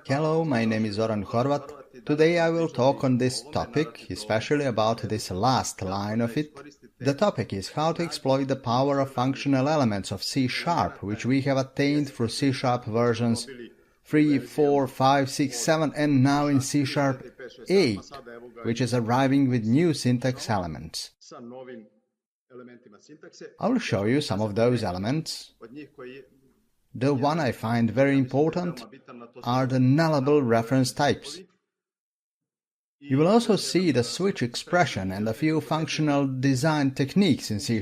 Hello, my name is Zoran Horvat. Today I will talk on this topic, especially about this last line of it. The topic is how to exploit the power of functional elements of C#, which we have attained through C# versions 3, 4, 5, 6, 7 and now in C# 8, which is arriving with new syntax elements. I will show you some of those elements. The one I find very important are the nullable reference types. You will also see the switch expression and a few functional design techniques in C#.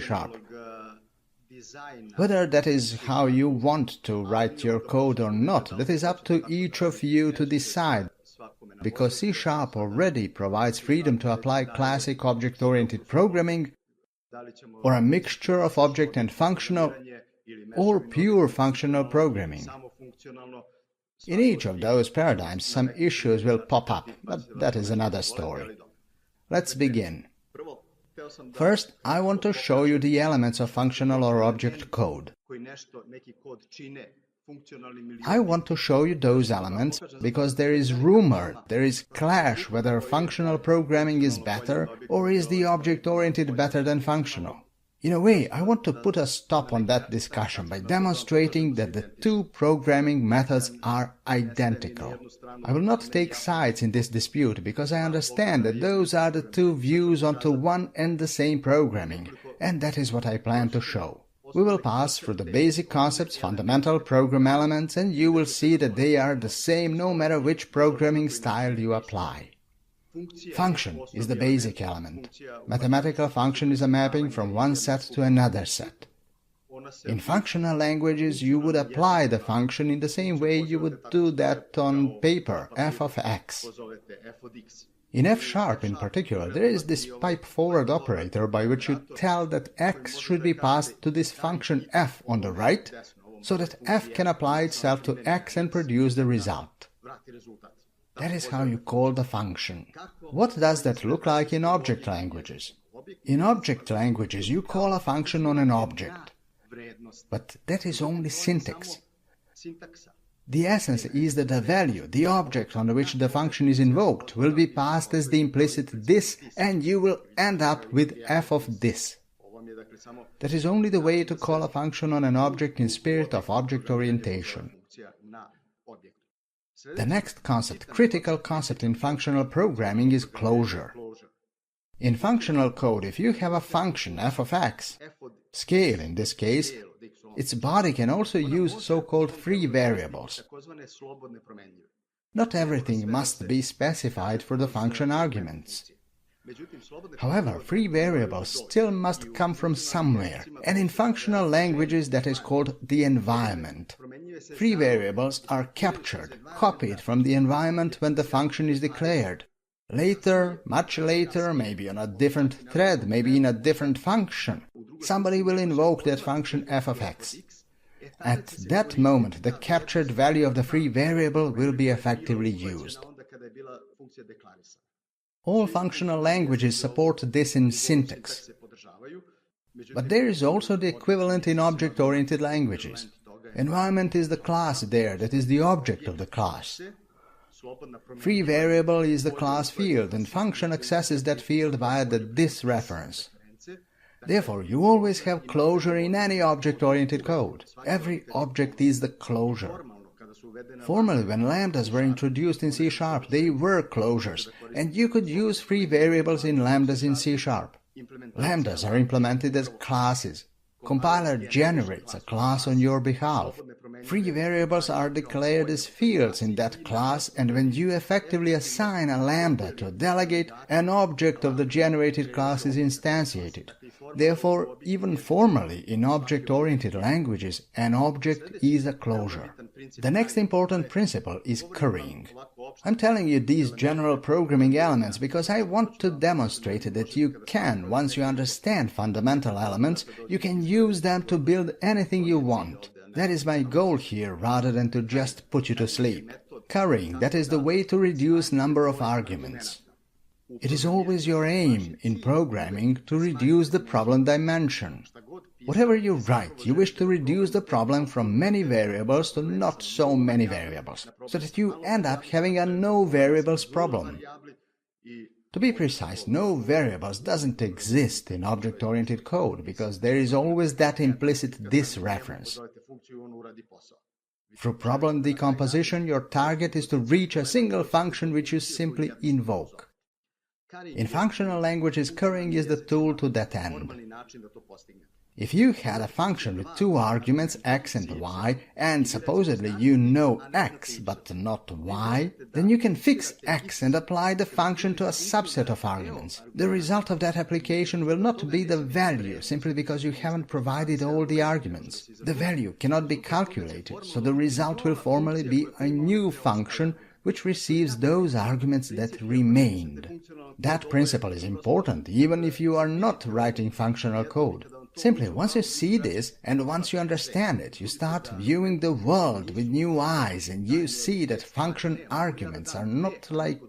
Whether that is how you want to write your code or not, that is up to each of you to decide, because C# already provides freedom to apply classic object-oriented programming, or a mixture of object and functional, or pure functional programming. In each of those paradigms, some issues will pop up, but that is another story. Let's begin. First, I want to show you the elements of functional or object code. I want to show you those elements because there is rumor, there is clash whether functional programming is better or is the object-oriented better than functional. In a way, I want to put a stop on that discussion by demonstrating that the two programming methods are identical. I will not take sides in this dispute because I understand that those are the two views onto one and the same programming, and that is what I plan to show. We will pass through the basic concepts, fundamental program elements, and you will see that they are the same no matter which programming style you apply. Function is the basic element. Mathematical function is a mapping from one set to another set. In functional languages, you would apply the function in the same way you would do that on paper, f of x. In F# in particular, there is this pipe-forward operator by which you tell that x should be passed to this function f on the right, so that f can apply itself to x and produce the result. That is how you call the function. What does that look like in object languages? In object languages, you call a function on an object. But that is only syntax. The essence is that the value, the object on which the function is invoked, will be passed as the implicit this, and you will end up with f of this. That is only the way to call a function on an object in spirit of object orientation. The next concept, critical concept in functional programming, is closure. In functional code, if you have a function f of x, scale in this case, its body can also use so-called free variables. Not everything must be specified for the function arguments. However, free variables still must come from somewhere, and in functional languages that is called the environment. Free variables are captured, copied from the environment when the function is declared. Later, much later, maybe on a different thread, maybe in a different function, somebody will invoke that function f of x. At that moment, the captured value of the free variable will be effectively used. All functional languages support this in syntax. But there is also the equivalent in object-oriented languages. Environment is the class there, that is the object of the class. Free variable is the class field, and function accesses that field via the this reference. Therefore, you always have closure in any object-oriented code. Every object is the closure. Formally, when lambdas were introduced in C#, they were closures, and you could use free variables in lambdas in C#. Lambdas are implemented as classes. Compiler generates a class on your behalf. Free variables are declared as fields in that class, and when you effectively assign a lambda to a delegate, an object of the generated class is instantiated. Therefore, even formally, in object-oriented languages, an object is a closure. The next important principle is currying. I'm telling you these general programming elements because I want to demonstrate that you can, once you understand fundamental elements, you can use them to build anything you want. That is my goal here, rather than to just put you to sleep. Currying, that is the way to reduce number of arguments. It is always your aim in programming to reduce the problem dimension. Whatever you write, you wish to reduce the problem from many variables to not so many variables, so that you end up having a no variables problem. To be precise, no variables doesn't exist in object-oriented code because there is always that implicit this reference. Through problem decomposition, your target is to reach a single function which you simply invoke. In functional languages, currying is the tool to that end. If you had a function with two arguments, x and y, and supposedly you know x but not y, then you can fix x and apply the function to a subset of arguments. The result of that application will not be the value, simply because you haven't provided all the arguments. The value cannot be calculated, so the result will formally be a new function which receives those arguments that remained. That principle is important, even if you are not writing functional code. Simply, once you see this, and once you understand it, you start viewing the world with new eyes, and you see that function arguments are not like,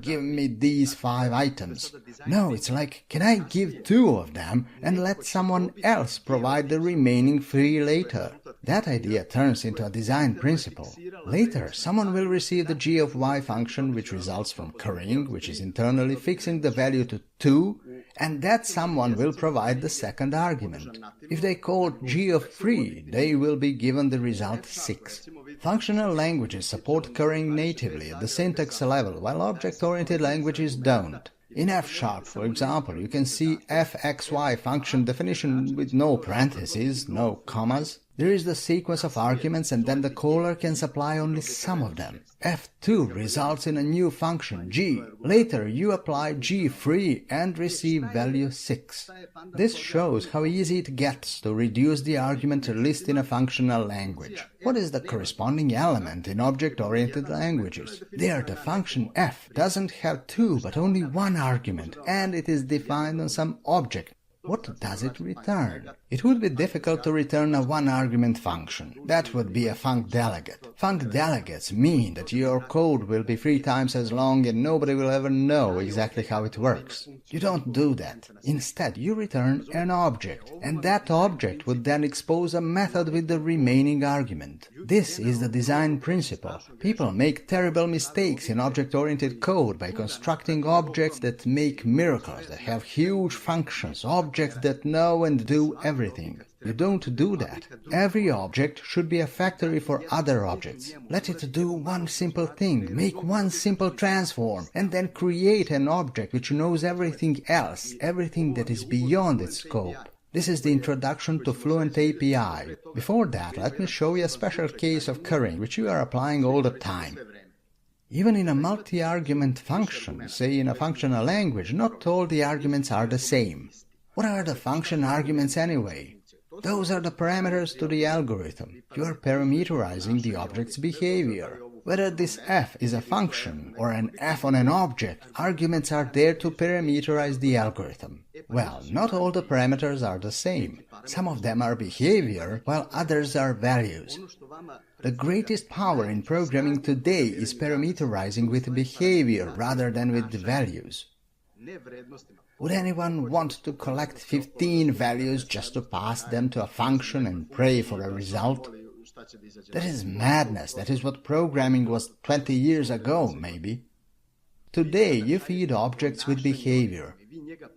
give me these 5 items. No, it's like, can I give 2 of them, and let someone else provide the remaining 3 later? That idea turns into a design principle. Later, someone will receive the g of y function, which results from currying, which is internally fixing the value to 2, and that someone will provide the second argument. If they call g of 3, they will be given the result 6. Functional languages support currying natively at the syntax level, while object-oriented languages don't. In F#, for example, you can see fxy function definition with no parentheses, no commas. There is the sequence of arguments, and then the caller can supply only some of them. F2 results in a new function, g. Later, you apply g3 and receive value 6. This shows how easy it gets to reduce the argument list in a functional language. What is the corresponding element in object-oriented languages? There, the function f doesn't have 2 but only 1 argument, and it is defined on some object. What does it return? It would be difficult to return a one-argument function. That would be a func delegate. Func delegates mean that your code will be 3 times as long and nobody will ever know exactly how it works. You don't do that. Instead, you return an object, and that object would then expose a method with the remaining argument. This is the design principle. People make terrible mistakes in object-oriented code by constructing objects that make miracles, that have huge functions, objects that know and do everything. You don't do that. Every object should be a factory for other objects. Let it do one simple thing, make one simple transform, and then create an object which knows everything else, everything that is beyond its scope. This is the introduction to Fluent API. Before that, let me show you a special case of currying which you are applying all the time. Even in a multi-argument function, say in a functional language, not all the arguments are the same. What are the function arguments anyway? Those are the parameters to the algorithm. You are parameterizing the object's behavior. Whether this f is a function or an f on an object, arguments are there to parameterize the algorithm. Well, not all the parameters are the same. Some of them are behavior, while others are values. The greatest power in programming today is parameterizing with behavior rather than with values. Would anyone want to collect 15 values just to pass them to a function and pray for a result? That is madness. That is what programming was 20 years ago, maybe. Today, you feed objects with behavior.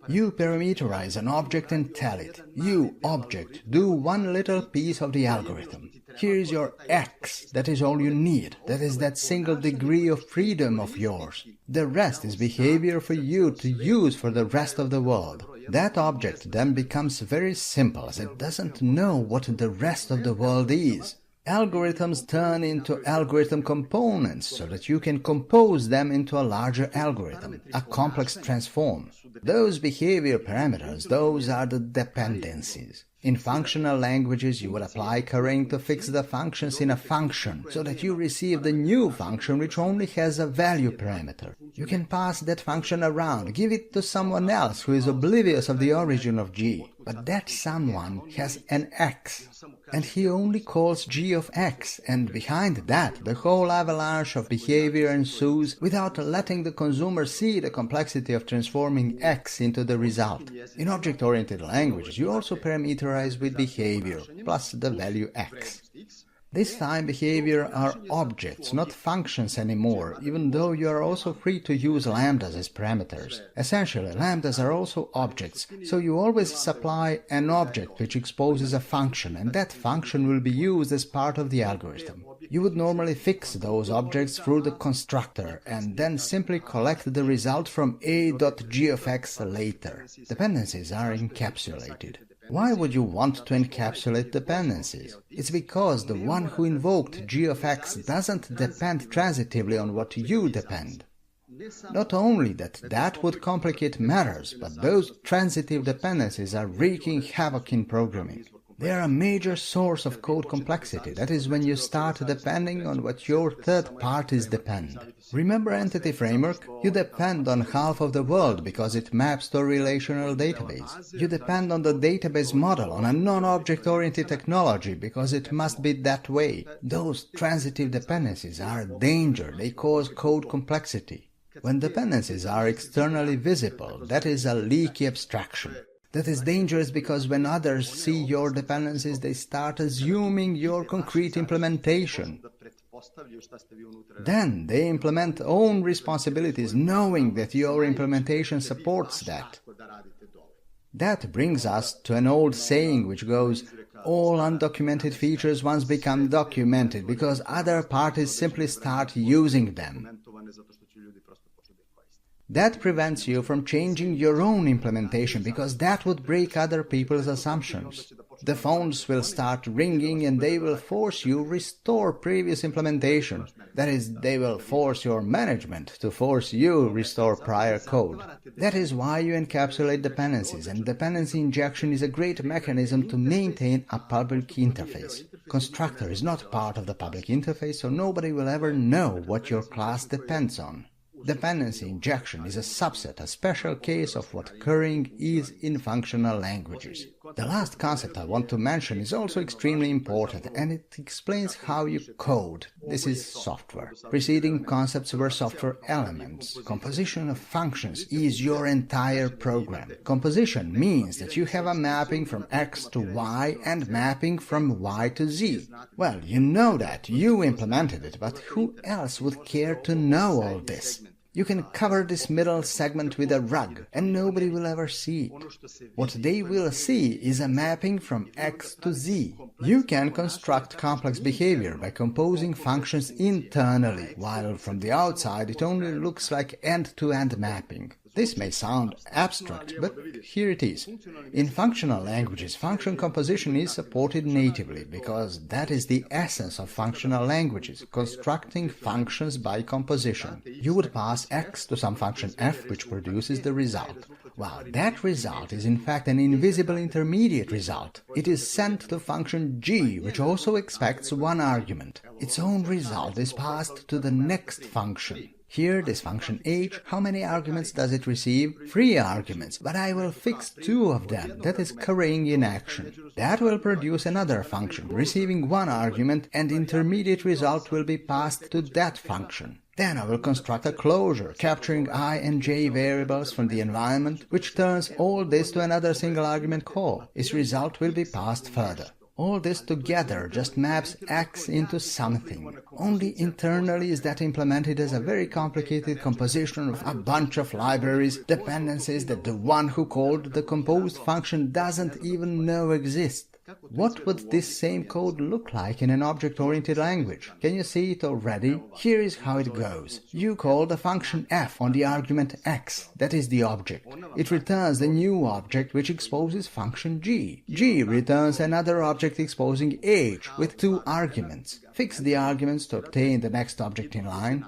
You parameterize an object and tell it, you, object, do one little piece of the algorithm. Here is your x, that is all you need, that is that single degree of freedom of yours. The rest is behavior for you to use for the rest of the world. That object then becomes very simple, as it doesn't know what the rest of the world is. Algorithms turn into algorithm components so that you can compose them into a larger algorithm, a complex transform. Those behavior parameters, those are the dependencies. In functional languages, you would apply currying to fix the functions in a function, so that you receive the new function which only has a value parameter. You can pass that function around, give it to someone else who is oblivious of the origin of g. but that someone has an x, and he only calls g of x, and behind that the whole avalanche of behavior ensues without letting the consumer see the complexity of transforming x into the result. In object-oriented languages, you also parameterize with behavior, plus the value x. This time behavior are objects, not functions anymore, even though you are also free to use lambdas as parameters. Essentially, lambdas are also objects, so you always supply an object which exposes a function, and that function will be used as part of the algorithm. You would normally fix those objects through the constructor, and then simply collect the result from a.g of x later. Dependencies are encapsulated. Why would you want to encapsulate dependencies? It's because the one who invoked g of x doesn't depend transitively on what you depend. Not only that would complicate matters, but those transitive dependencies are wreaking havoc in programming. They are a major source of code complexity, that is when you start depending on what your third parties depend. Remember Entity Framework? You depend on half of the world because it maps to a relational database. You depend on the database model, on a non-object-oriented technology, because it must be that way. Those transitive dependencies are a danger, they cause code complexity. When dependencies are externally visible, that is a leaky abstraction. That is dangerous because when others see your dependencies, they start assuming your concrete implementation. Then they implement own responsibilities, knowing that your implementation supports that. That brings us to an old saying which goes, all undocumented features once become documented because other parties simply start using them. That prevents you from changing your own implementation, because that would break other people's assumptions. The phones will start ringing and they will force you restore previous implementation. That is, they will force your management to force you restore prior code. That is why you encapsulate dependencies, and dependency injection is a great mechanism to maintain a public interface. Constructor is not part of the public interface, so nobody will ever know what your class depends on. Dependency injection is a subset, a special case of what occurring is in functional languages. The last concept I want to mention is also extremely important, and it explains how you code. This is software. Preceding concepts were software elements. Composition of functions is your entire program. Composition means that you have a mapping from X to Y and mapping from Y to Z. Well, you know that, you implemented it, but who else would care to know all this? You can cover this middle segment with a rug, and nobody will ever see it. What they will see is a mapping from X to Z. You can construct complex behavior by composing functions internally, while from the outside it only looks like end-to-end mapping. This may sound abstract, but here it is. In functional languages, function composition is supported natively, because that is the essence of functional languages, constructing functions by composition. You would pass x to some function f which produces the result. Well, that result is in fact an invisible intermediate result. It is sent to function g, which also expects one argument. Its own result is passed to the next function. Here, this function h, how many arguments does it receive? 3 arguments, but I will fix 2 of them, that is carrying in action. That will produce another function, receiving 1 argument, and intermediate result will be passed to that function. Then I will construct a closure, capturing I and j variables from the environment, which turns all this to another single argument call. Its result will be passed further. All this together just maps x into something. Only internally is that implemented as a very complicated composition of a bunch of libraries, dependencies that the one who called the composed function doesn't even know exist. What would this same code look like in an object-oriented language? Can you see it already? Here is how it goes. You call the function f on the argument x, that is the object. It returns the new object which exposes function g. G returns another object exposing h with 2 arguments. Fix the arguments to obtain the next object in line.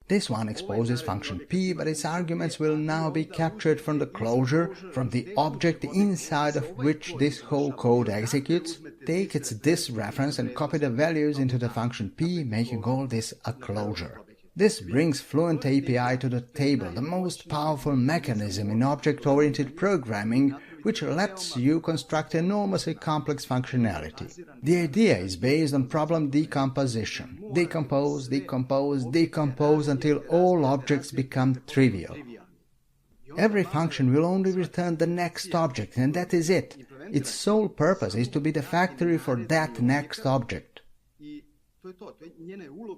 This one exposes function p, but its arguments will now be captured from the closure, from the object inside of which this whole code executes. Take its this reference and copy the values into the function p, making all this a closure. This brings Fluent API to the table, the most powerful mechanism in object-oriented programming, which lets you construct enormously complex functionality. The idea is based on problem decomposition. Decompose, decompose, decompose until all objects become trivial. Every function will only return the next object, and that is it. Its sole purpose is to be the factory for that next object.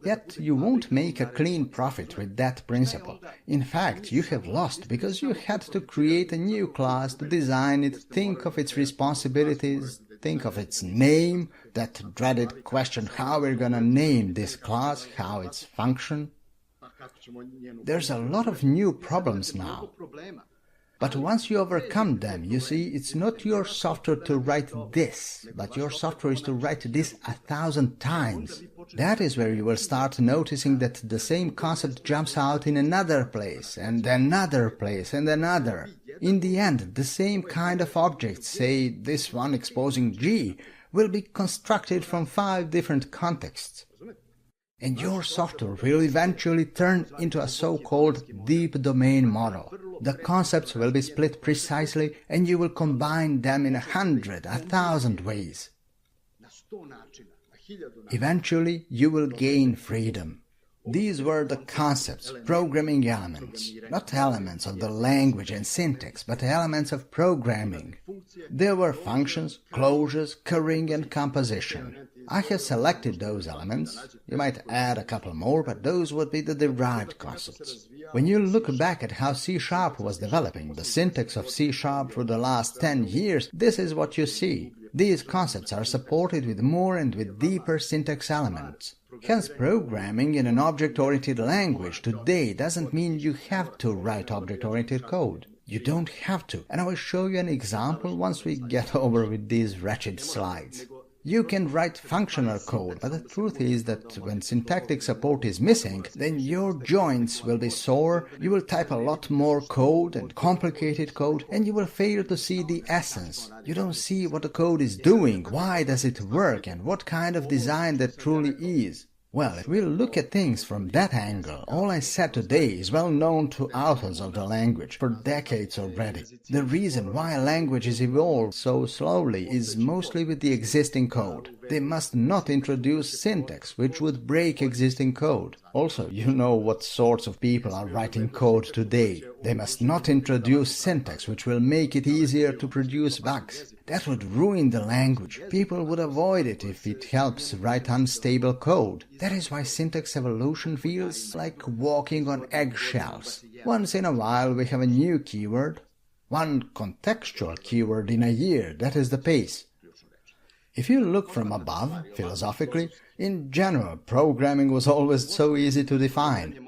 Yet you won't make a clean profit with that principle. In fact, you have lost because you had to create a new class to design it, think of its responsibilities, think of its name, that dreaded question how we're gonna name this class, how its function. There's a lot of new problems now. But once you overcome them, you see, it's not your software to write this, but your software is to write this 1,000 times. That is where you will start noticing that the same concept jumps out in another place, and another place, and another. In the end, the same kind of object, say this one exposing G, will be constructed from 5 different contexts. And your software will eventually turn into a so-called deep domain model. The concepts will be split precisely, and you will combine them in 100, 1,000 ways. Eventually, you will gain freedom. These were the concepts, programming elements, not elements of the language and syntax, but elements of programming. There were functions, closures, currying, and composition. I have selected those elements. You might add a couple more, but those would be the derived concepts. When you look back at how C# was developing, the syntax of C# for the last 10 years, this is what you see. These concepts are supported with more and with deeper syntax elements. Hence, programming in an object-oriented language today doesn't mean you have to write object-oriented code. You don't have to, and I will show you an example once we get over with these wretched slides. You can write functional code, but the truth is that when syntactic support is missing, then your joints will be sore, you will type a lot more code and complicated code, and you will fail to see the essence. You don't see what the code is doing, why does it work, and what kind of design that truly is. Well, if we look at things from that angle, all I said today is well known to authors of the language for decades already. The reason why languages evolve so slowly is mostly with the existing code. They must not introduce syntax, which would break existing code. Also, you know what sorts of people are writing code today. They must not introduce syntax, which will make it easier to produce bugs. That would ruin the language. People would avoid it if it helps write unstable code. That is why syntax evolution feels like walking on eggshells. Once in a while we have a new keyword, one contextual keyword in a year, that is the pace. If you look from above, philosophically, in general, programming was always so easy to define.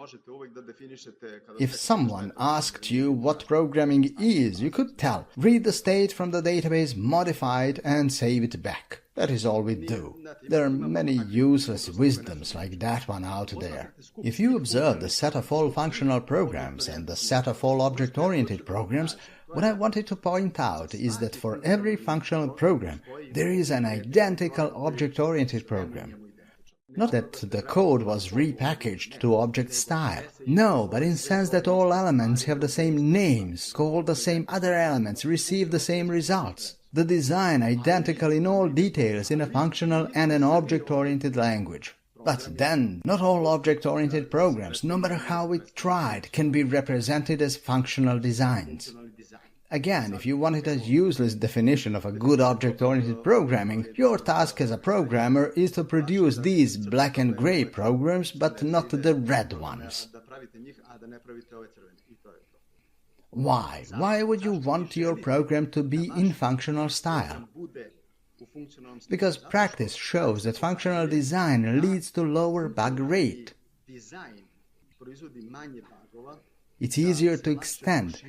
If someone asked you what programming is, you could tell, read the state from the database, modify it, and save it back. That is all we do. There are many useless wisdoms like that one out there. If you observe the set of all functional programs and the set of all object-oriented programs, what I wanted to point out is that for every functional program, there is an identical object-oriented program. Not that the code was repackaged to object style. No, but in the sense that all elements have the same names, call the same other elements, receive the same results. The design identical in all details in a functional and an object-oriented language. But then, not all object-oriented programs, no matter how we tried, can be represented as functional designs. Again, if you wanted a useless definition of a good object-oriented programming, your task as a programmer is to produce these black and gray programs, but not the red ones. Why? Why would you want your program to be in functional style? Because practice shows that functional design leads to lower bug rate. It's easier to extend.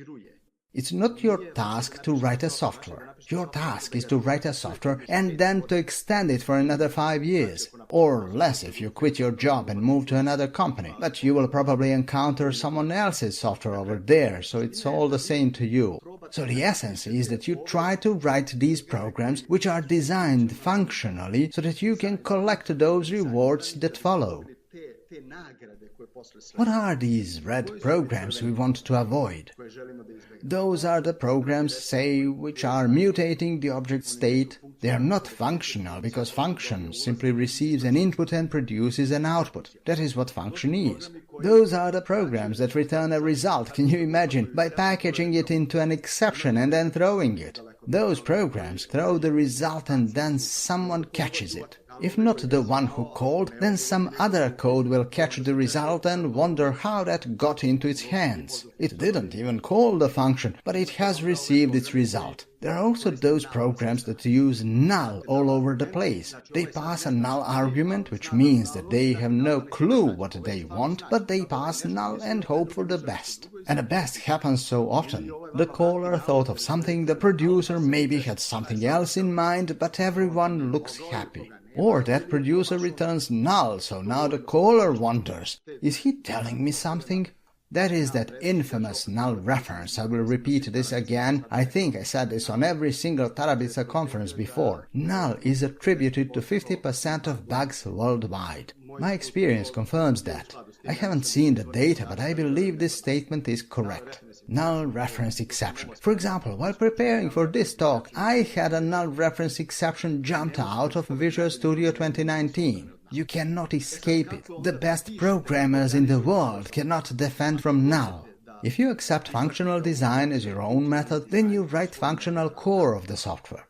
It's not your task to write a software. Your task is to write a software and then to extend it for another 5 years, or less if you quit your job and move to another company. But you will probably encounter someone else's software over there, so it's all the same to you. So the essence is that you try to write these programs which are designed functionally so that you can collect those rewards that follow. What are these red programs we want to avoid? Those are the programs, say, which are mutating the object state. They are not functional, because function simply receives an input and produces an output. That is what function is. Those are the programs that return a result, can you imagine, by packaging it into an exception and then throwing it. Those programs throw the result and then someone catches it. If not the one who called, then some other code will catch the result and wonder how that got into its hands. It didn't even call the function, but it has received its result. There are also those programs that use null all over the place. They pass a null argument, which means that they have no clue what they want, but they pass null and hope for the best. And the best happens so often. The caller thought of something, the producer maybe had something else in mind, but everyone looks happy. Or that producer returns null, so now the caller wonders, is he telling me something? That is that infamous null reference. I will repeat this again. I think I said this on every single Tarabitsa conference before. Null is attributed to 50% of bugs worldwide. My experience confirms that. I haven't seen the data, but I believe this statement is correct. Null reference exception. For example, while preparing for this talk, I had a null reference exception jumped out of Visual Studio 2019. You cannot escape it. The best programmers in the world cannot defend from null. If you accept functional design as your own method, then you write functional core of the software.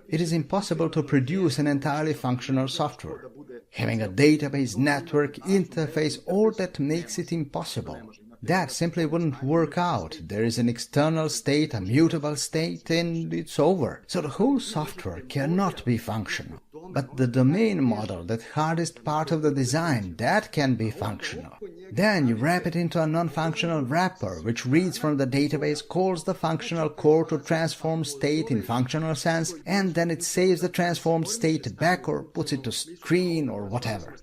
It is impossible to produce an entirely functional software. Having a database, network, interface, all that makes it impossible. That simply wouldn't work out. There is an external state, a mutable state, and it's over. So the whole software cannot be functional. But the domain model, that hardest part of the design, that can be functional. Then you wrap it into a non-functional wrapper, which reads from the database, calls the functional core to transform state in functional sense, and then it saves the transformed state back or puts it to screen or whatever.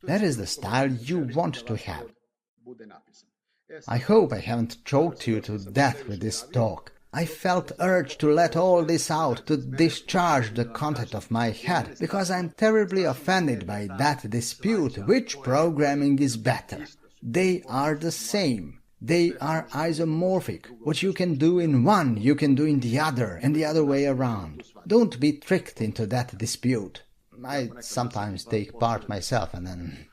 That is the style you want to have. I hope I haven't choked you to death with this talk. I felt urged to let all this out, to discharge the content of my head, because I'm terribly offended by that dispute which programming is better. They are the same. They are isomorphic. What you can do in one, you can do in the other, and the other way around. Don't be tricked into that dispute. I sometimes take part myself and then...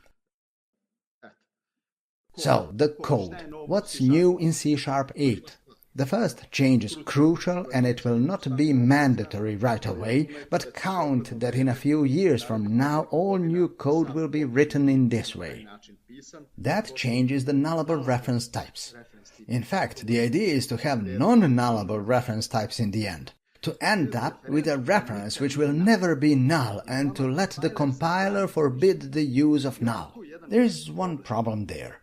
So, the code. What's new in C#8? The first change is crucial, and it will not be mandatory right away, but count that in a few years from now all new code will be written in this way. That changes the nullable reference types. In fact, the idea is to have non-nullable reference types in the end. To end up with a reference which will never be null and to let the compiler forbid the use of null. There is one problem there.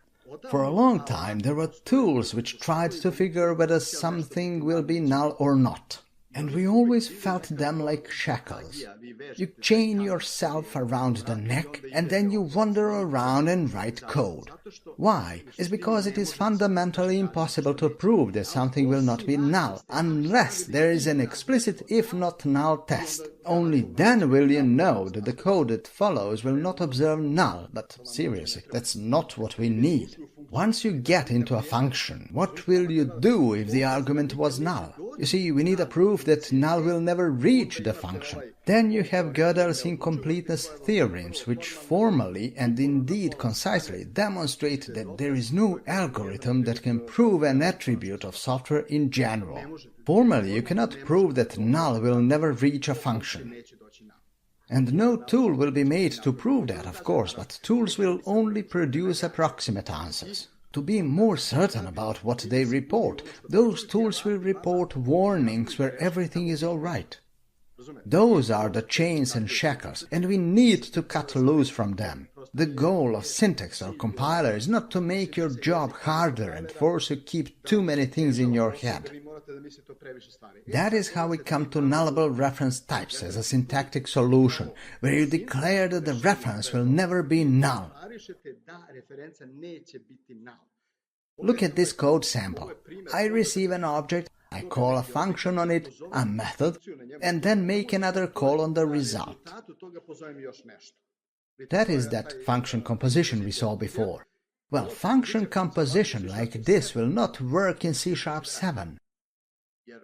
For a long time there were tools which tried to figure whether something will be null or not. And we always felt them like shackles. You chain yourself around the neck and then you wander around and write code. Why? It's because it is fundamentally impossible to prove that something will not be null, unless there is an explicit if not null test. Only then will you know that the code that follows will not observe null, but seriously, that's not what we need. Once you get into a function, what will you do if the argument was null? You see, we need a proof that null will never reach the function. Then you have Gödel's incompleteness theorems, which formally and indeed concisely demonstrate that there is no algorithm that can prove an attribute of software in general. Formally, you cannot prove that null will never reach a function. And no tool will be made to prove that, of course, but tools will only produce approximate answers. To be more certain about what they report, those tools will report warnings where everything is all right. Those are the chains and shackles, and we need to cut loose from them. The goal of syntax or compiler is not to make your job harder and force you to keep too many things in your head. That is how we come to nullable reference types as a syntactic solution, where you declare that the reference will never be null. Look at this code sample. I receive an object, I call a function on it, a method, and then make another call on the result. That is that function composition we saw before. Well, function composition like this will not work in C#7.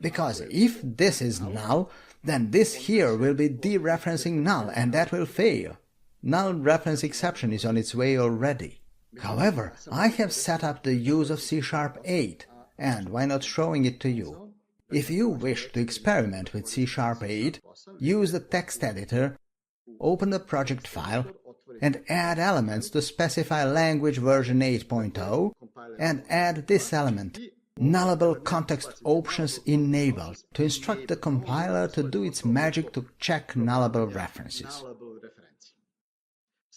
Because if this is null, then this here will be dereferencing null, and that will fail. Null reference exception is on its way already. However, I have set up the use of C#8, and why not showing it to you? If you wish to experiment with C#8, use the text editor, open the project file, and add elements to specify language version 8.0, and add this element, Nullable context options enabled, to instruct the compiler to do its magic to check nullable references.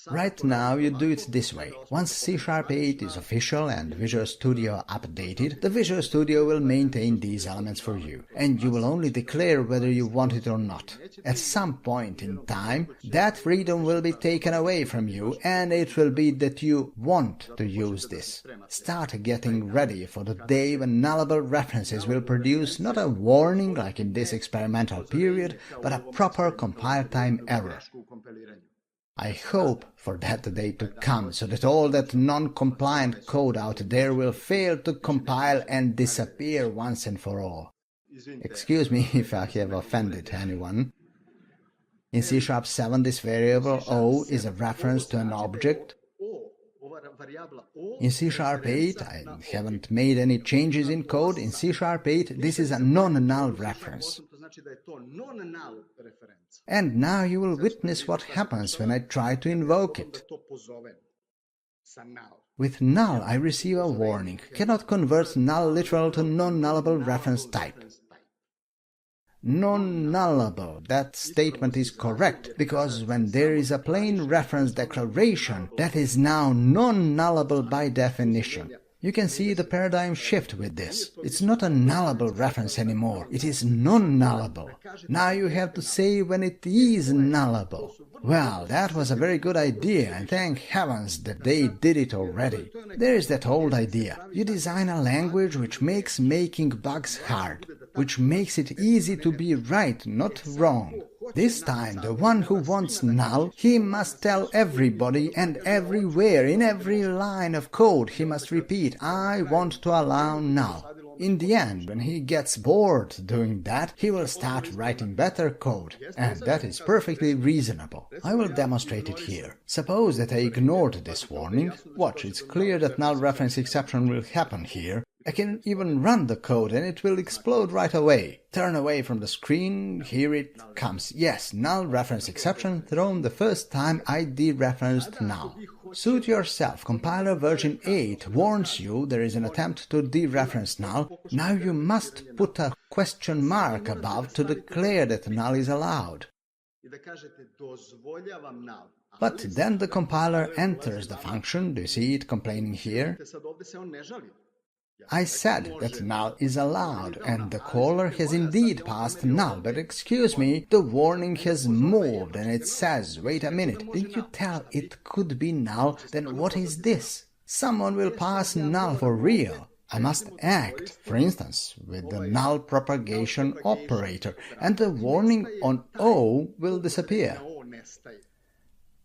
Right now you do it this way. Once C#8 is official and Visual Studio updated, the Visual Studio will maintain these elements for you, and you will only declare whether you want it or not. At some point in time, that freedom will be taken away from you, and it will be that you want to use this. Start getting ready for the day when nullable references will produce not a warning like in this experimental period, but a proper compile time error. I hope for that day to come, so that all that non-compliant code out there will fail to compile and disappear once and for all. Excuse me if I have offended anyone. In C#7 this variable O is a reference to an object. In C#8 I haven't made any changes in code. In C#8 this is a non-null reference. And now you will witness what happens when I try to invoke it. With null I receive a warning, cannot convert null literal to non-nullable reference type. Non-nullable, that statement is correct, because when there is a plain reference declaration, that is now non-nullable by definition. You can see the paradigm shift with this. It's not a nullable reference anymore, it is non-nullable. Now you have to say when it is nullable. Well, that was a very good idea, and thank heavens that they did it already. There is that old idea. You design a language which makes making bugs hard, which makes it easy to be right, not wrong. This time, the one who wants null, he must tell everybody and everywhere, in every line of code, he must repeat, I want to allow null. In the end, when he gets bored doing that, he will start writing better code, and that is perfectly reasonable. I will demonstrate it here. Suppose that I ignored this warning. Watch, it's clear that null reference exception will happen here. I can even run the code and it will explode right away. Turn away from the screen, here it comes. Yes, null reference exception thrown the first time I dereferenced null. Suit yourself, compiler version 8 warns you there is an attempt to dereference null. Now you must put a question mark above to declare that null is allowed. But then the compiler enters the function. Do you see it complaining here? I said that null is allowed, and the caller has indeed passed null, but excuse me, the warning has moved and it says, wait a minute, didn't you tell it could be null? Then what is this? Someone will pass null for real. I must act, for instance, with the null propagation operator, and the warning on O will disappear.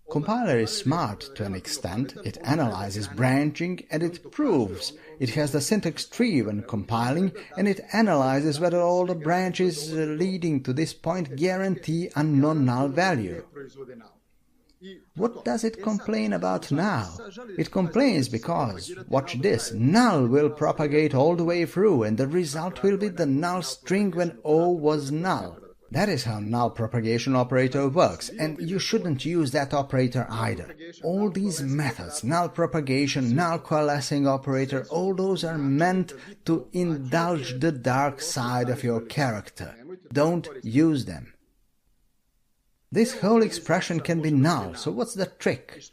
Compiler is smart to an extent. It analyzes branching and it proves. It has the syntax tree when compiling, and it analyzes whether all the branches leading to this point guarantee a non-null value. What does it complain about now? It complains because, watch this, null will propagate all the way through, and the result will be the null string when O was null. That is how null propagation operator works, and you shouldn't use that operator either. All these methods, null propagation, null coalescing operator, all those are meant to indulge the dark side of your character. Don't use them. This whole expression can be null, so what's the trick?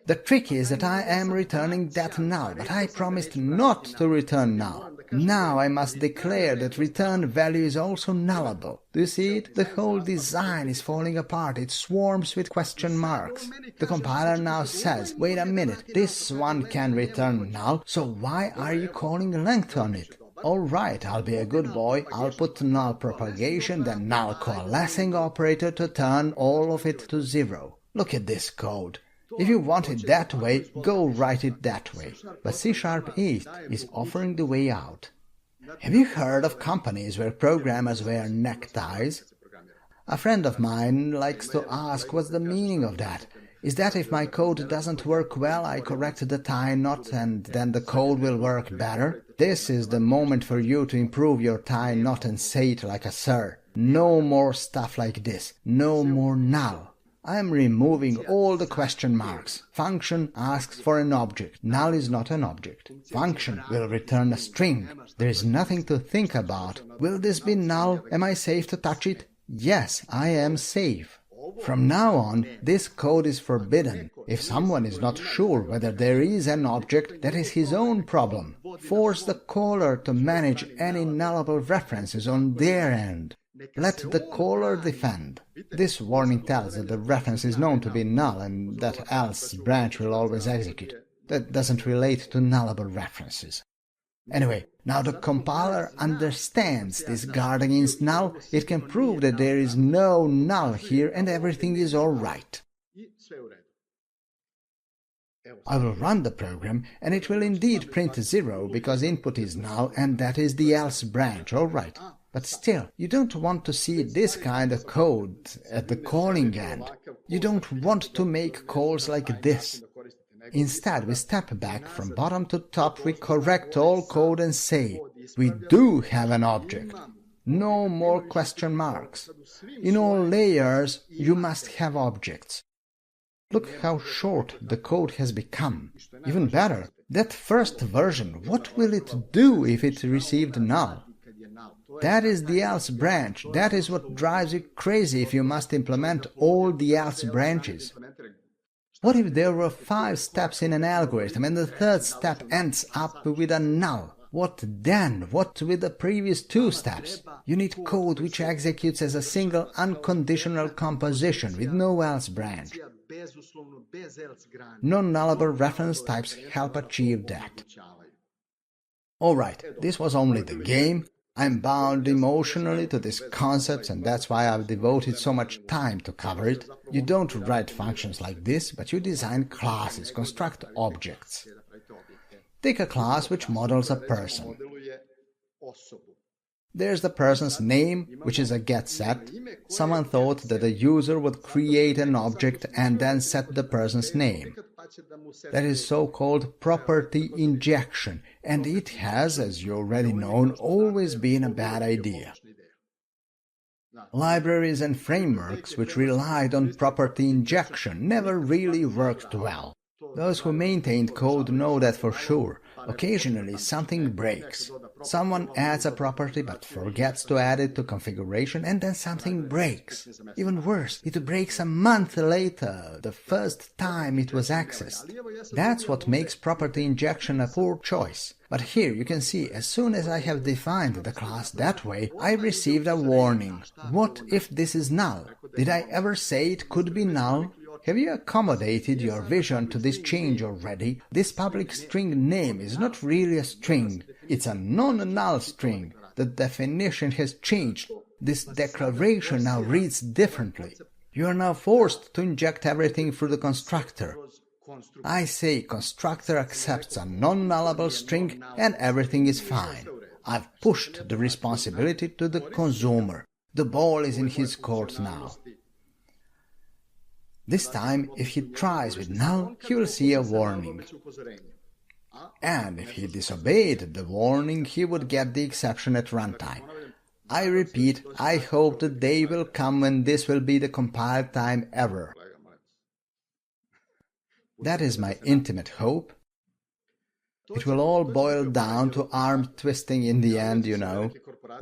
The trick is that I am returning that null, but I promised not to return null. Now I must declare that return value is also nullable. Do you see it? The whole design is falling apart. It swarms with question marks. The compiler now says, wait a minute, this one can return null, so why are you calling length on it? Alright, I'll be a good boy, I'll put null propagation, then null coalescing operator to turn all of it to 0. Look at this code. If you want it that way, go write it that way. But C#8 is offering the way out. Have you heard of companies where programmers wear neckties? A friend of mine likes to ask what's the meaning of that. Is that if my code doesn't work well, I correct the tie knot and then the code will work better? This is the moment for you to improve your tie knot and say it like a sir. No more stuff like this. No more null. I am removing all the question marks. Function asks for an object. Null is not an object. Function will return a string. There is nothing to think about. Will this be null? Am I safe to touch it? Yes, I am safe. From now on, this code is forbidden. If someone is not sure whether there is an object, that is his own problem. Force the caller to manage any nullable references on their end. Let the caller defend. This warning tells that the reference is known to be null and that else branch will always execute. That doesn't relate to nullable references. Anyway, now the compiler understands this guard against null. It can prove that there is no null here and everything is all right. I will run the program and it will indeed print 0 because input is null and that is the else branch, all right. But still, you don't want to see this kind of code at the calling end. You don't want to make calls like this. Instead, we step back from bottom to top, we correct all code and say, we do have an object. No more question marks. In all layers, you must have objects. Look how short the code has become. Even better, that first version, what will it do if it received null? That is the else branch. That is what drives you crazy if you must implement all the else branches. What if there were 5 steps in an algorithm and the third step ends up with a null? What then? What with the previous 2 steps? You need code which executes as a single unconditional composition with no else branch. Non-nullable reference types help achieve that. Alright, this was only the game. I'm bound emotionally to these concepts and that's why I've devoted so much time to cover it. You don't write functions like this, but you design classes, construct objects. Take a class which models a person. There's the person's name, which is a getSet. Someone thought that the user would create an object and then set the person's name. That is so-called property injection, and it has, as you already know, always been a bad idea. Libraries and frameworks which relied on property injection never really worked well. Those who maintained code know that for sure. Occasionally something breaks. Someone adds a property but forgets to add it to configuration and then something breaks. Even worse, it breaks a month later, the first time it was accessed. That's what makes property injection a poor choice. But here you can see, as soon as I have defined the class that way, I received a warning. What if this is null? Did I ever say it could be null? Have you accommodated your vision to this change already? This public string name is not really a string. It's a non-null string. The definition has changed. This declaration now reads differently. You are now forced to inject everything through the constructor. I say constructor accepts a non-nullable string and everything is fine. I've pushed the responsibility to the consumer. The ball is in his court now. This time, if he tries with null, he will see a warning. And if he disobeyed the warning, he would get the exception at runtime. I repeat, I hope the day will come when this will be the compiled time ever. That is my intimate hope. It will all boil down to arm twisting in the end, you know.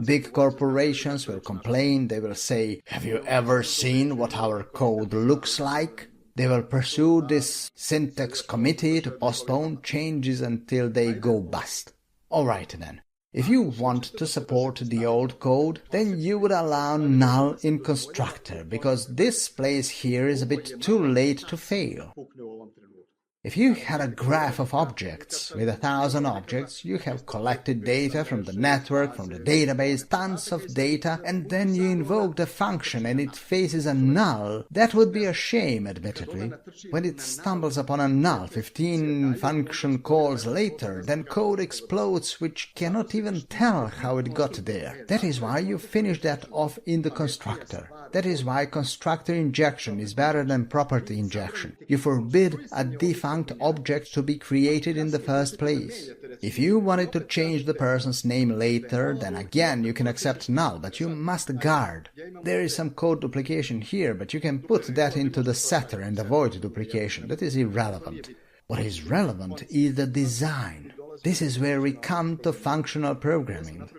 Big corporations will complain, they will say, "Have you ever seen what our code looks like?" They will pursue this syntax committee to postpone changes until they go bust. Alright then, if you want to support the old code, then you would allow null in constructor, because this place here is a bit too late to fail. If you had a graph of objects with 1,000 objects, you have collected data from the network, from the database, tons of data, and then you invoked a function and it faces a null. That would be a shame, admittedly. When it stumbles upon a null 15 function calls later, then code explodes which cannot even tell how it got there. That is why you finish that off in the constructor. That is why constructor injection is better than property injection. You forbid a defunct object to be created in the first place. If you wanted to change the person's name later, then again you can accept null, but you must guard. There is some code duplication here, but you can put that into the setter and avoid duplication. That is irrelevant. What is relevant is the design. This is where we come to functional programming.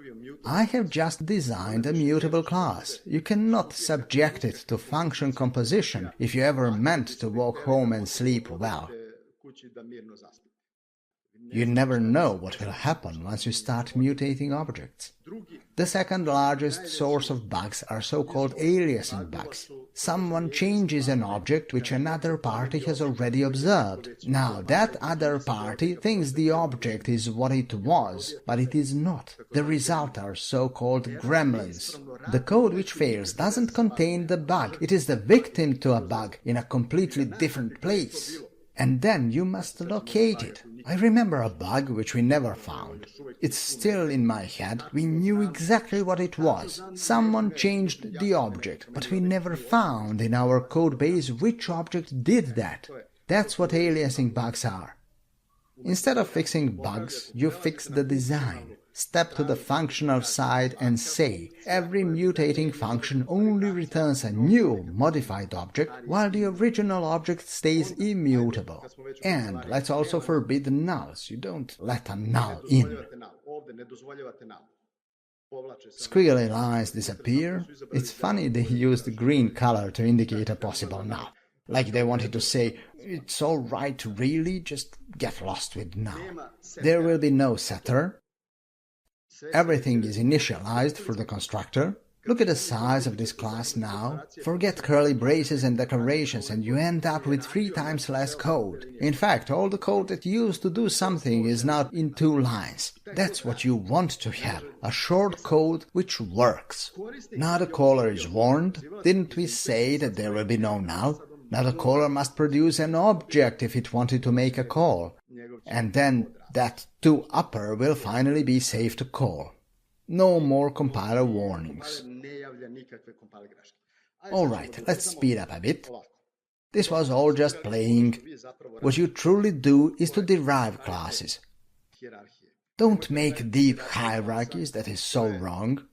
I have just designed a mutable class. You cannot subject it to function composition if you ever meant to walk home and sleep well. You never know what will happen once you start mutating objects. The second largest source of bugs are so-called aliasing bugs. Someone changes an object which another party has already observed. Now that other party thinks the object is what it was, but it is not. The result are so-called gremlins. The code which fails doesn't contain the bug. It is the victim to a bug in a completely different place. And then you must locate it. I remember a bug which we never found. It's still in my head. We knew exactly what it was. Someone changed the object, but we never found in our code base which object did that. That's what aliasing bugs are. Instead of fixing bugs, you fix the design. Step to the functional side and say, every mutating function only returns a new, modified object, while the original object stays immutable. And let's also forbid nulls. You don't let a null in. Squiggly lines disappear. It's funny they used green color to indicate a possible null. Like they wanted to say, it's all right really, just get lost with null. There will be no setter. Everything is initialized for the constructor. Look at the size of this class now. Forget curly braces and declarations and you end up with 3 times less code. In fact, all the code that used to do something is now in 2 lines. That's what you want to have, a short code which works. Now the caller is warned. Didn't we say that there will be no null? Now the caller must produce an object if it wanted to make a call. And then that toUpper will finally be safe to call. No more compiler warnings. Alright, let's speed up a bit. This was all just playing. What you truly do is to derive classes. Don't make deep hierarchies, that is so wrong.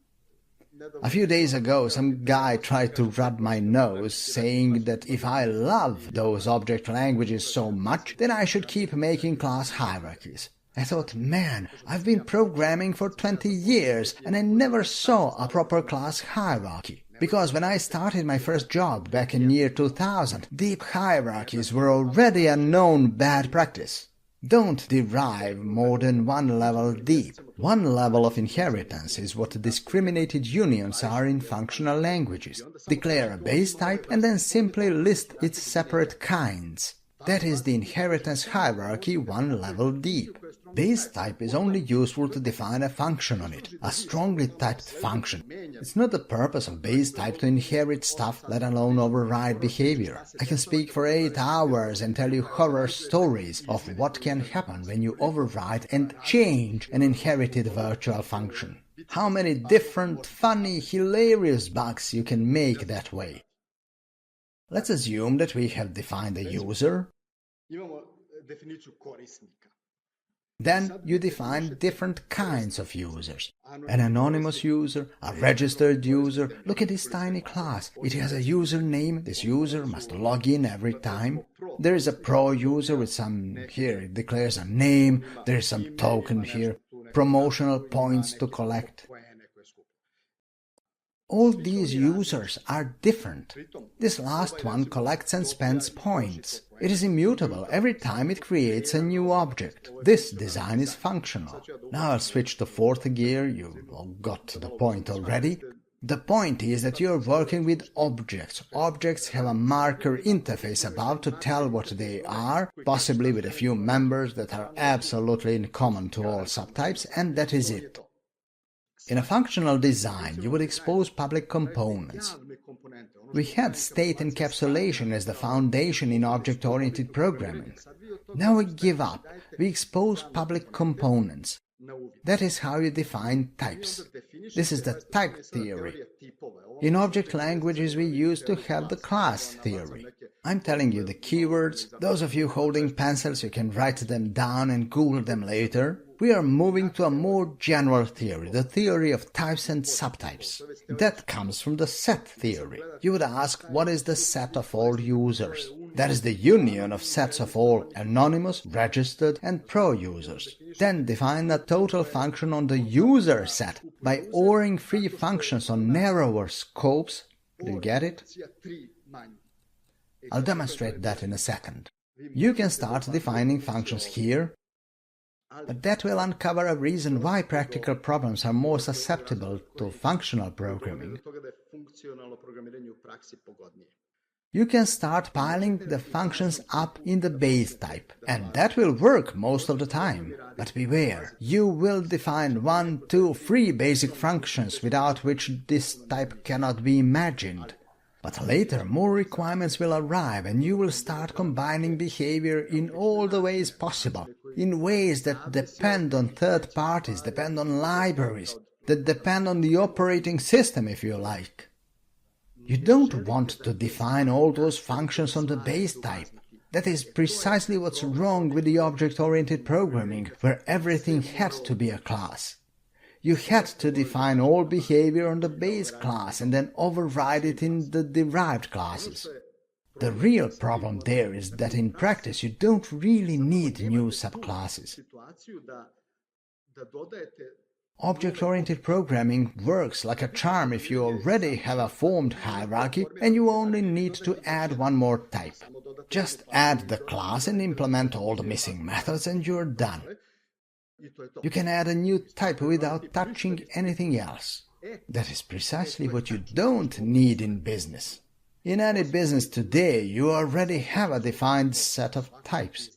A few days ago, some guy tried to rub my nose, saying that if I love those object languages so much, then I should keep making class hierarchies. I thought, man, I've been programming for 20 years and I never saw a proper class hierarchy. Because when I started my first job back in year 2000, deep hierarchies were already a known bad practice. Don't derive more than 1 level deep. 1 level of inheritance is what discriminated unions are in functional languages. Declare a base type and then simply list its separate kinds. That is the inheritance hierarchy 1 level deep. Base type is only useful to define a function on it, a strongly typed function. It's not the purpose of base type to inherit stuff, let alone override behavior. I can speak for 8 hours and tell you horror stories of what can happen when you override and change an inherited virtual function. How many different, funny, hilarious bugs you can make that way. Let's assume that we have defined a user. Then you define different kinds of users. An anonymous user, a registered user. Look at this tiny class. It has a username. This user must log in every time. There is a pro user with some, here it declares a name. There is some token here. Promotional points to collect. All these users are different. This last one collects and spends points. It is immutable every time it creates a new object. This design is functional. Now I'll switch to 4th gear, you all got to the point already. The point is that you're working with objects. Objects have a marker interface above to tell what they are, possibly with a few members that are absolutely in common to all subtypes, and that is it. In a functional design, you would expose public components. We had state encapsulation as the foundation in object-oriented programming. Now we give up. We expose public components. That is how you define types. This is the type theory. In object languages we used to have the class theory. I'm telling you the keywords. Those of you holding pencils, you can write them down and Google them later. We are moving to a more general theory, the theory of types and subtypes. That comes from the set theory. You would ask, what is the set of all users? That is the union of sets of all anonymous, registered and pro-users. Then define a total function on the user set by ORing free functions on narrower scopes. Do you get it? I'll demonstrate that in a second. You can start defining functions here, but that will uncover a reason why practical problems are more susceptible to functional programming. You can start piling the functions up in the base type, and that will work most of the time. But beware, you will define 1, 2, 3 basic functions without which this type cannot be imagined. But later more requirements will arrive and you will start combining behavior in all the ways possible, in ways that depend on third parties, depend on libraries, that depend on the operating system if you like. You don't want to define all those functions on the base type. That is precisely what's wrong with the object-oriented programming, where everything had to be a class. You had to define all behavior on the base class and then override it in the derived classes. The real problem there is that in practice you don't really need new subclasses. Object-oriented programming works like a charm if you already have a formed hierarchy and you only need to add one more type. Just add the class and implement all the missing methods and you're done. You can add a new type without touching anything else. That is precisely what you don't need in business. In any business today, you already have a defined set of types.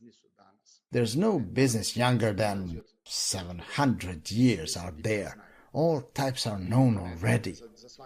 There's no business younger than 700 years out there. All types are known already.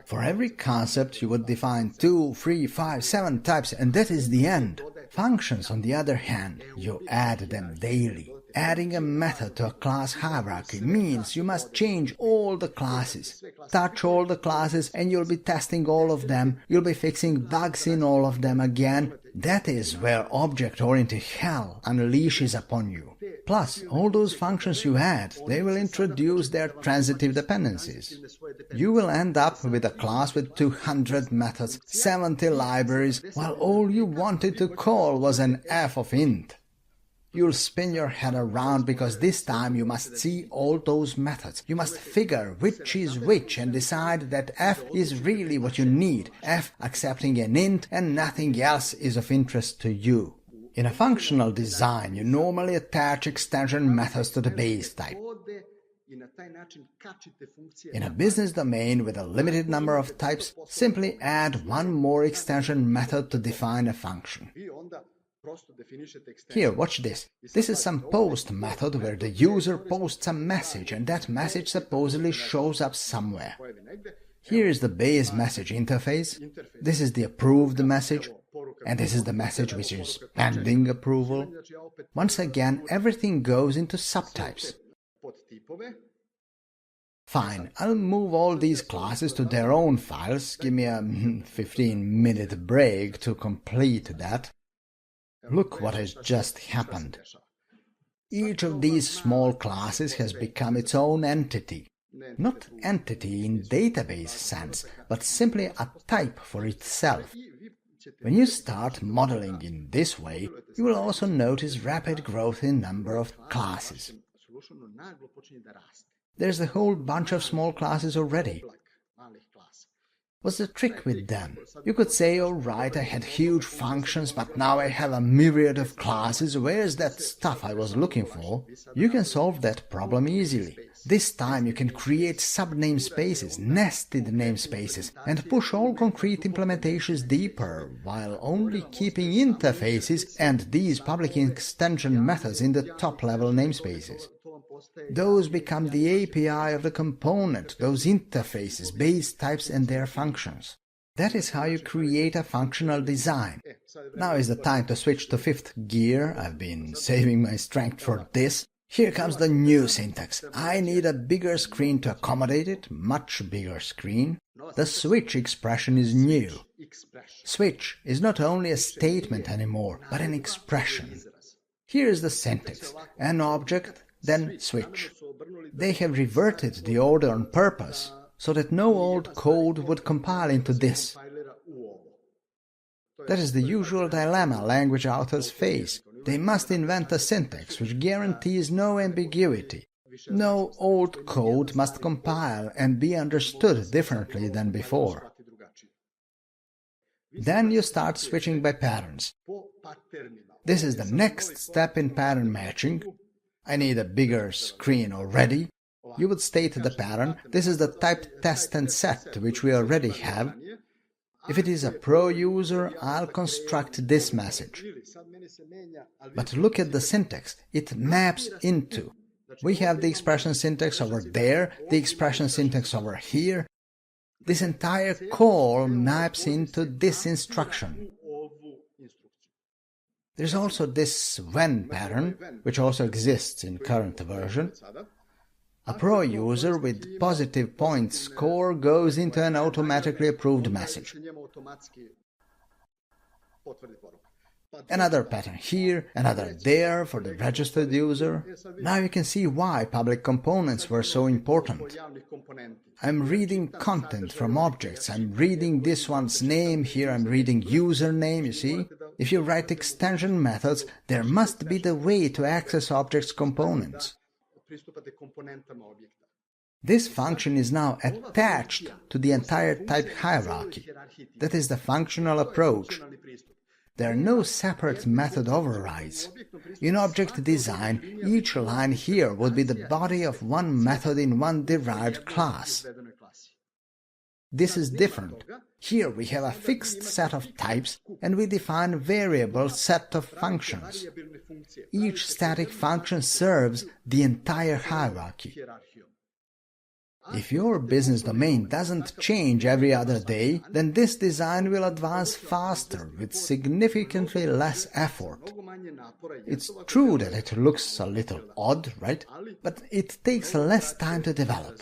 For every concept, you would define 2, 3, 5, 7 types, and that is the end. Functions, on the other hand, you add them daily. Adding a method to a class hierarchy means you must change all the classes. Touch all the classes and you'll be testing all of them, you'll be fixing bugs in all of them again. That is where object-oriented hell unleashes upon you. Plus, all those functions you add, they will introduce their transitive dependencies. You will end up with a class with 200 methods, 70 libraries, while all you wanted to call was an f of int. You'll spin your head around because this time you must see all those methods. You must figure which is which and decide that f is really what you need, f accepting an int and nothing else is of interest to you. In a functional design, you normally attach extension methods to the base type. In a business domain with a limited number of types, simply add one more extension method to define a function. Here, watch this. This is some post method where the user posts a message and that message supposedly shows up somewhere. Here is the base message interface. This is the approved message. And this is the message which is pending approval. Once again, everything goes into subtypes. Fine, I'll move all these classes to their own files. Give me a 15-minute break to complete that. Look what has just happened. Each of these small classes has become its own entity. Not entity in database sense, but simply a type for itself. When you start modeling in this way, you will also notice rapid growth in number of classes. There's a whole bunch of small classes already. What's the trick with them? You could say, alright, I had huge functions, but now I have a myriad of classes, where's that stuff I was looking for? You can solve that problem easily. This time you can create sub-namespaces, nested namespaces, and push all concrete implementations deeper, while only keeping interfaces and these public extension methods in the top-level namespaces. Those become the API of the component, those interfaces, base types and their functions. That is how you create a functional design. Now is the time to switch to fifth gear. I've been saving my strength for this. Here comes the new syntax. I need a bigger screen to accommodate it, much bigger screen. The switch expression is new. Switch is not only a statement anymore, but an expression. Here is the syntax. An object, then switch. They have reverted the order on purpose, so that no old code would compile into this. That is the usual dilemma language authors face. They must invent a syntax which guarantees no ambiguity. No old code must compile and be understood differently than before. Then you start switching by patterns. This is the next step in pattern matching. I need a bigger screen already. You would state the pattern. This is the type test and set which we already have. If it is a pro user, I'll construct this message. But look at the syntax. It maps into. We have the expression syntax over there, the expression syntax over here. This entire call maps into this instruction. There's also this when pattern, which also exists in current version. A pro user with positive point score goes into an automatically approved message. Another pattern here, another there for the registered user. Now you can see why public components were so important. I'm reading content from objects, I'm reading this one's name, here I'm reading username, you see? If you write extension methods, there must be the way to access objects' components. This function is now attached to the entire type hierarchy. That is the functional approach. There are no separate method overrides. In object design, each line here would be the body of one method in one derived class. This is different. Here we have a fixed set of types and we define a variable set of functions. Each static function serves the entire hierarchy. If your business domain doesn't change every other day, then this design will advance faster with significantly less effort. It's true that it looks a little odd, right? But it takes less time to develop.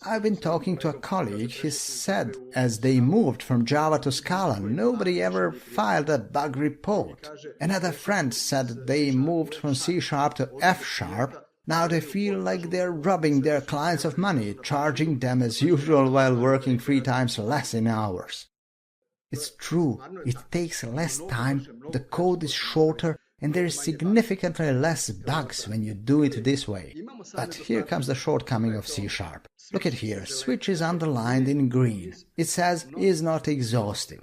I've been talking to a colleague. He said as they moved from Java to Scala, nobody ever filed a bug report. Another friend said they moved from C# to F#. Now they feel like they're robbing their clients of money, charging them as usual while working 3 times less in hours. It's true, it takes less time, the code is shorter, and there is significantly less bugs when you do it this way. But here comes the shortcoming of C#. Look at here, switch is underlined in green. It says is not exhaustive.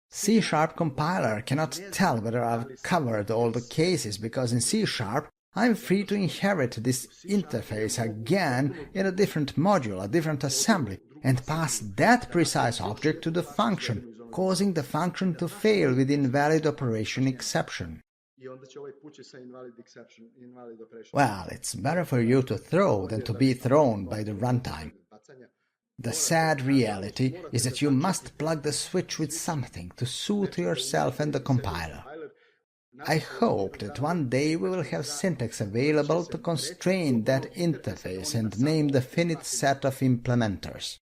C# compiler cannot tell whether I've covered all the cases because in C# I'm free to inherit this interface again in a different module, a different assembly, and pass that precise object to the function, causing the function to fail with invalid operation exception. Well, it's better for you to throw than to be thrown by the runtime. The sad reality is that you must plug the switch with something to suit yourself and the compiler. I hope that one day we will have syntax available to constrain that interface and name the finite set of implementers.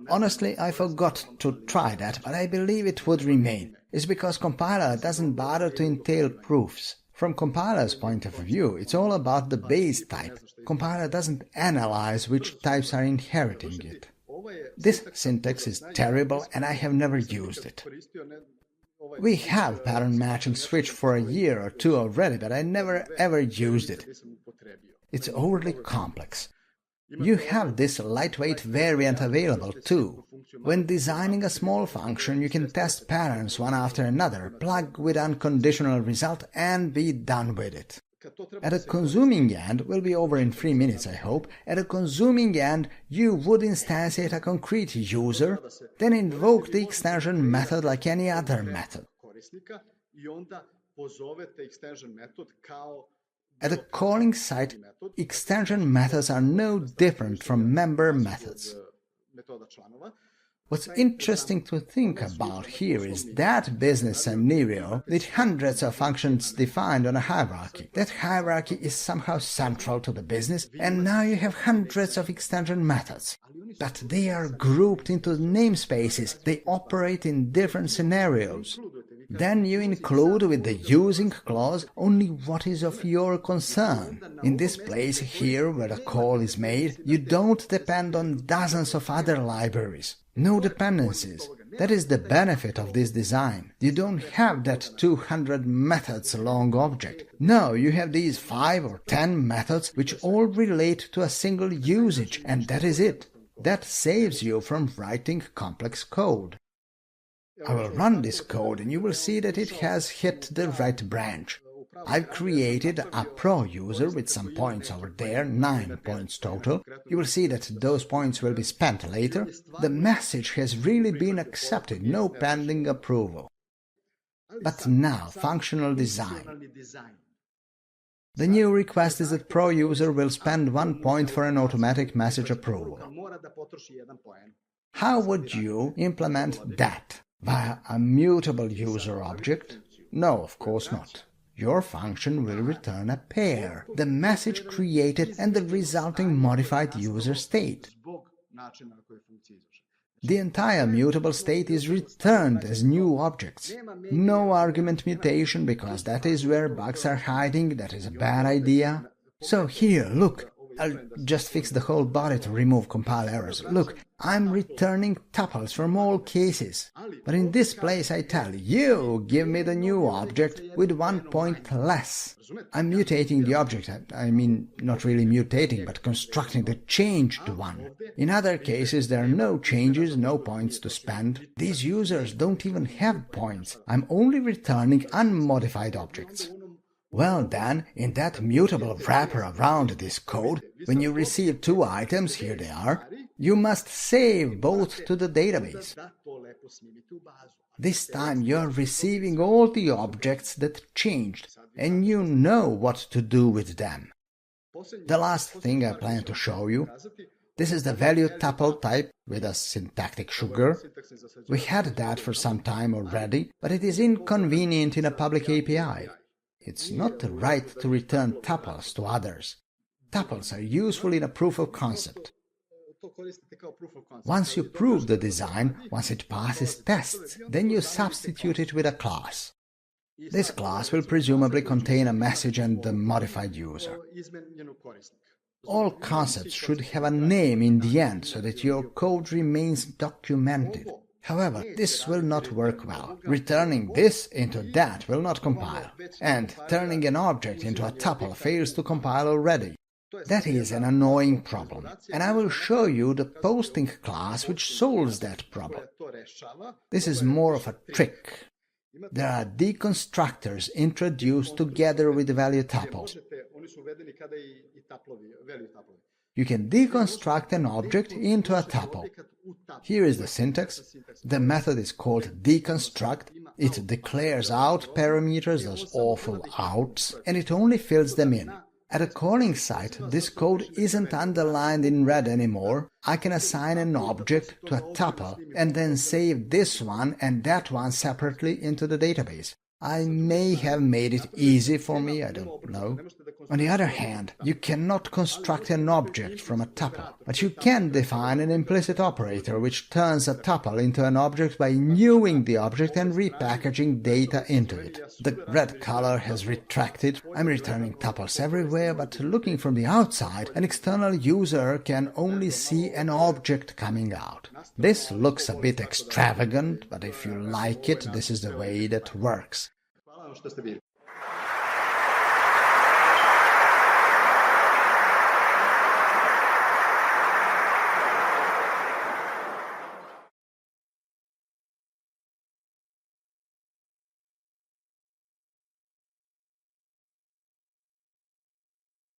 Honestly, I forgot to try that, but I believe it would remain. It's because compiler doesn't bother to entail proofs. From compiler's point of view, it's all about the base type. Compiler doesn't analyze which types are inheriting it. This syntax is terrible and I have never used it. We have pattern matching switch for a year or two already, but I never ever used it. It's overly complex. You have this lightweight variant available too. When designing a small function, you can test patterns one after another, plug with unconditional result, and be done with it. At a consuming end, will be over in 3 minutes I hope, at a consuming end you would instantiate a concrete user, then invoke the extension method like any other method. At the calling site, extension methods are no different from member methods. What's interesting to think about here is that business scenario with hundreds of functions defined on a hierarchy. That hierarchy is somehow central to the business, and now you have hundreds of extension methods. But they are grouped into namespaces, they operate in different scenarios. Then you include with the using clause only what is of your concern. In this place here where a call is made, you don't depend on dozens of other libraries. No dependencies. That is the benefit of this design. You don't have that 200 methods long object. No, you have these 5 or 10 methods which all relate to a single usage, and that is it. That saves you from writing complex code. I will run this code and you will see that it has hit the right branch. I've created a pro user with some points over there, 9 points total. You will see that those points will be spent later. The message has really been accepted, no pending approval. But now, functional design. The new request is that pro user will spend 1 point for an automatic message approval. How would you implement that? Via a mutable user object? No, of course not. Your function will return a pair, the message created and the resulting modified user state. The entire mutable state is returned as new objects. No argument mutation, because that is where bugs are hiding, that is a bad idea. So here, look, I'll just fix the whole body to remove compile errors. Look, I'm returning tuples from all cases. But in this place I tell you, give me the new object with 1 point less. I'm mutating the object, I mean, not really mutating, but constructing the changed one. In other cases there are no changes, no points to spend. These users don't even have points. I'm only returning unmodified objects. Well then, in that mutable wrapper around this code, when you receive 2 items, here they are, you must save both to the database. This time you're receiving all the objects that changed, and you know what to do with them. The last thing I plan to show you, this is the value tuple type with a syntactic sugar. We had that for some time already, but it is inconvenient in a public API. It's not right to return tuples to others. Tuples are useful in a proof of concept. Once you prove the design, once it passes tests, then you substitute it with a class. This class will presumably contain a message and the modified user. All concepts should have a name in the end so that your code remains documented. However, this will not work well. Returning this into that will not compile, and turning an object into a tuple fails to compile already. That is an annoying problem, and I will show you the posting class which solves that problem. This is more of a trick. There are deconstructors introduced together with the value tuples. You can deconstruct an object into a tuple. Here is the syntax. The method is called deconstruct. It declares out parameters, those awful outs, and it only fills them in. At a calling site, this code isn't underlined in red anymore. I can assign an object to a tuple and then save this one and that one separately into the database. I may have made it easy for me, I don't know. On the other hand, you cannot construct an object from a tuple, but you can define an implicit operator which turns a tuple into an object by newing the object and repackaging data into it. The red color has retracted. I'm returning tuples everywhere, but looking from the outside, an external user can only see an object coming out. This looks a bit extravagant, but if you like it, this is the way that works.